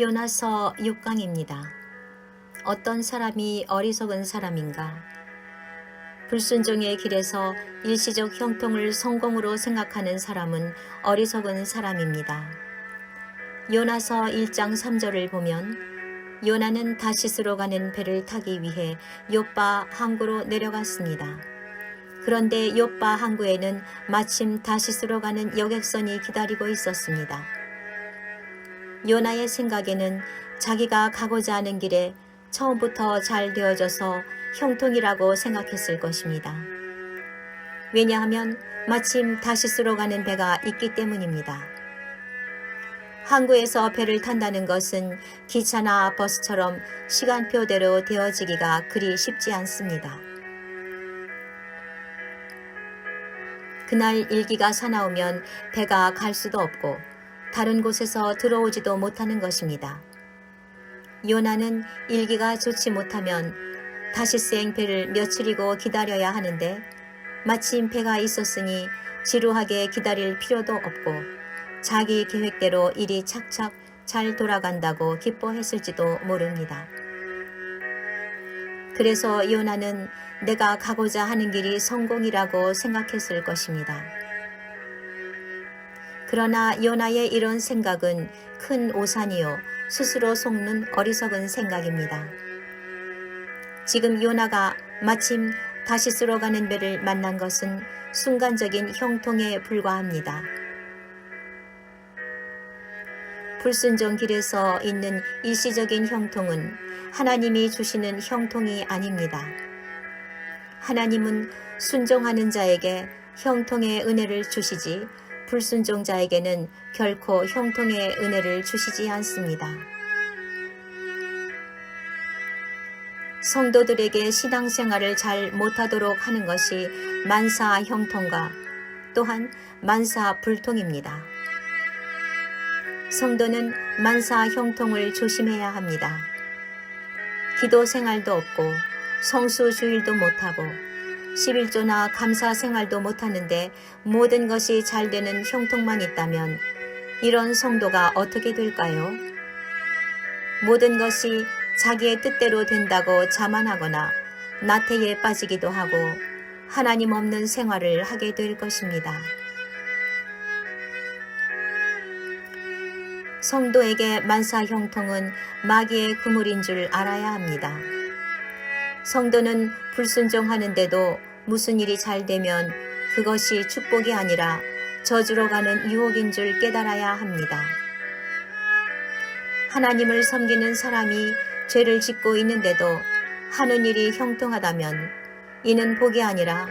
요나서 6강입니다. 어떤 사람이 어리석은 사람인가? 불순종의 길에서 일시적 형통을 성공으로 생각하는 사람은 어리석은 사람입니다. 요나서 1장 3절을 보면 요나는 다시스로 가는 배를 타기 위해 욥바 항구로 내려갔습니다. 그런데 욥바 항구에는 마침 다시스로 가는 여객선이 기다리고 있었습니다. 요나의 생각에는 자기가 가고자 하는 길에 처음부터 잘 되어져서 형통이라고 생각했을 것입니다. 왜냐하면 마침 다시스로 가는 배가 있기 때문입니다. 항구에서 배를 탄다는 것은 기차나 버스처럼 시간표대로 되어지기가 그리 쉽지 않습니다. 그날 일기가 사나우면 배가 갈 수도 없고 다른 곳에서 들어오지도 못하는 것입니다. 요나는 일기가 좋지 못하면 다시스행 배를 며칠이고 기다려야 하는데 마침 배가 있었으니 지루하게 기다릴 필요도 없고 자기 계획대로 일이 착착 잘 돌아간다고 기뻐했을지도 모릅니다. 그래서 요나는 내가 가고자 하는 길이 성공이라고 생각했을 것입니다. 그러나 요나의 이런 생각은 큰 오산이요 스스로 속는 어리석은 생각입니다. 지금 요나가 마침 다시스로 가는 배를 만난 것은 순간적인 형통에 불과합니다. 불순종 길에서 있는 일시적인 형통은 하나님이 주시는 형통이 아닙니다. 하나님은 순종하는 자에게 형통의 은혜를 주시지 불순종자에게는 결코 형통의 은혜를 주시지 않습니다. 성도들에게 신앙생활을 잘 못하도록 하는 것이 만사 형통과 또한 만사 불통입니다. 성도는 만사 형통을 조심해야 합니다. 기도 생활도 없고 성수 주일도 못하고 11조나 감사 생활도 못하는데 모든 것이 잘 되는 형통만 있다면 이런 성도가 어떻게 될까요? 모든 것이 자기의 뜻대로 된다고 자만하거나 나태에 빠지기도 하고 하나님 없는 생활을 하게 될 것입니다. 성도에게 만사 형통은 마귀의 그물인 줄 알아야 합니다. 성도는 불순종하는데도 무슨 일이 잘 되면 그것이 축복이 아니라 저주로 가는 유혹인 줄 깨달아야 합니다. 하나님을 섬기는 사람이 죄를 짓고 있는데도 하는 일이 형통하다면 이는 복이 아니라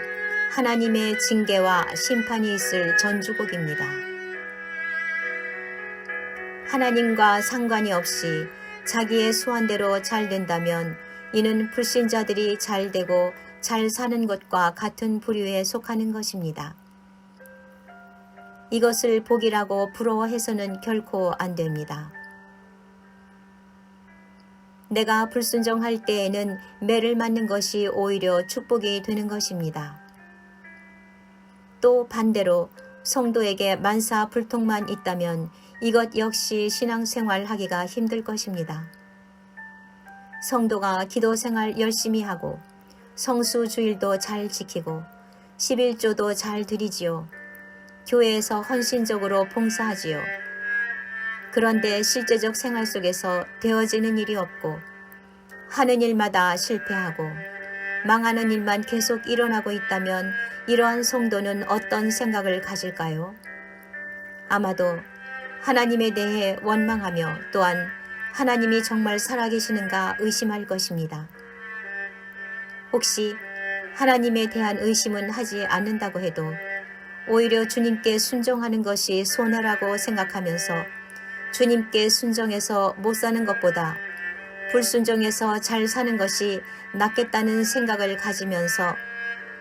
하나님의 징계와 심판이 있을 전주곡입니다. 하나님과 상관이 없이 자기의 수완대로 잘 된다면 이는 불신자들이 잘 되고 잘 사는 것과 같은 부류에 속하는 것입니다. 이것을 복이라고 부러워해서는 결코 안 됩니다. 내가 불순종할 때에는 매를 맞는 것이 오히려 축복이 되는 것입니다. 또 반대로 성도에게 만사 불통만 있다면 이것 역시 신앙생활 하기가 힘들 것입니다. 성도가 기도생활 열심히 하고 성수주일도 잘 지키고 11조도 잘 드리지요. 교회에서 헌신적으로 봉사하지요. 그런데 실제적 생활 속에서 되어지는 일이 없고 하는 일마다 실패하고 망하는 일만 계속 일어나고 있다면 이러한 성도는 어떤 생각을 가질까요? 아마도 하나님에 대해 원망하며 또한 하나님이 정말 살아계시는가 의심할 것입니다. 혹시 하나님에 대한 의심은 하지 않는다고 해도 오히려 주님께 순종하는 것이 손해라고 생각하면서 주님께 순종해서 못 사는 것보다 불순종해서 잘 사는 것이 낫겠다는 생각을 가지면서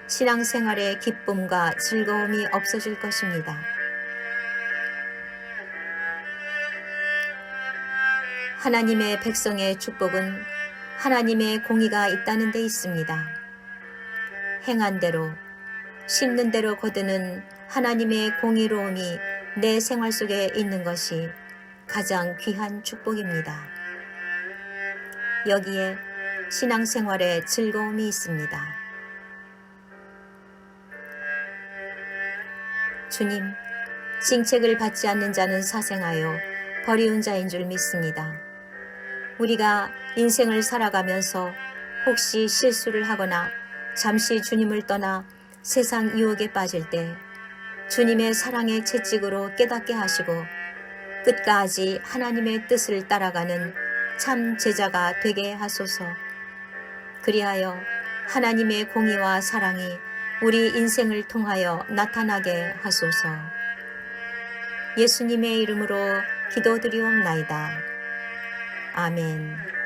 신앙생활의 기쁨과 즐거움이 없어질 것입니다. 하나님의 백성의 축복은 하나님의 공의가 있다는 데 있습니다. 행한 대로, 심는 대로 거두는 하나님의 공의로움이 내 생활 속에 있는 것이 가장 귀한 축복입니다. 여기에 신앙생활에 즐거움이 있습니다. 주님, 징책을 받지 않는 자는 사생하여 버리운 자인 줄 믿습니다. 우리가 인생을 살아가면서 혹시 실수를 하거나 잠시 주님을 떠나 세상 유혹에 빠질 때 주님의 사랑의 채찍으로 깨닫게 하시고 끝까지 하나님의 뜻을 따라가는 참 제자가 되게 하소서. 그리하여 하나님의 공의와 사랑이 우리 인생을 통하여 나타나게 하소서. 예수님의 이름으로 기도드리옵나이다. 아멘.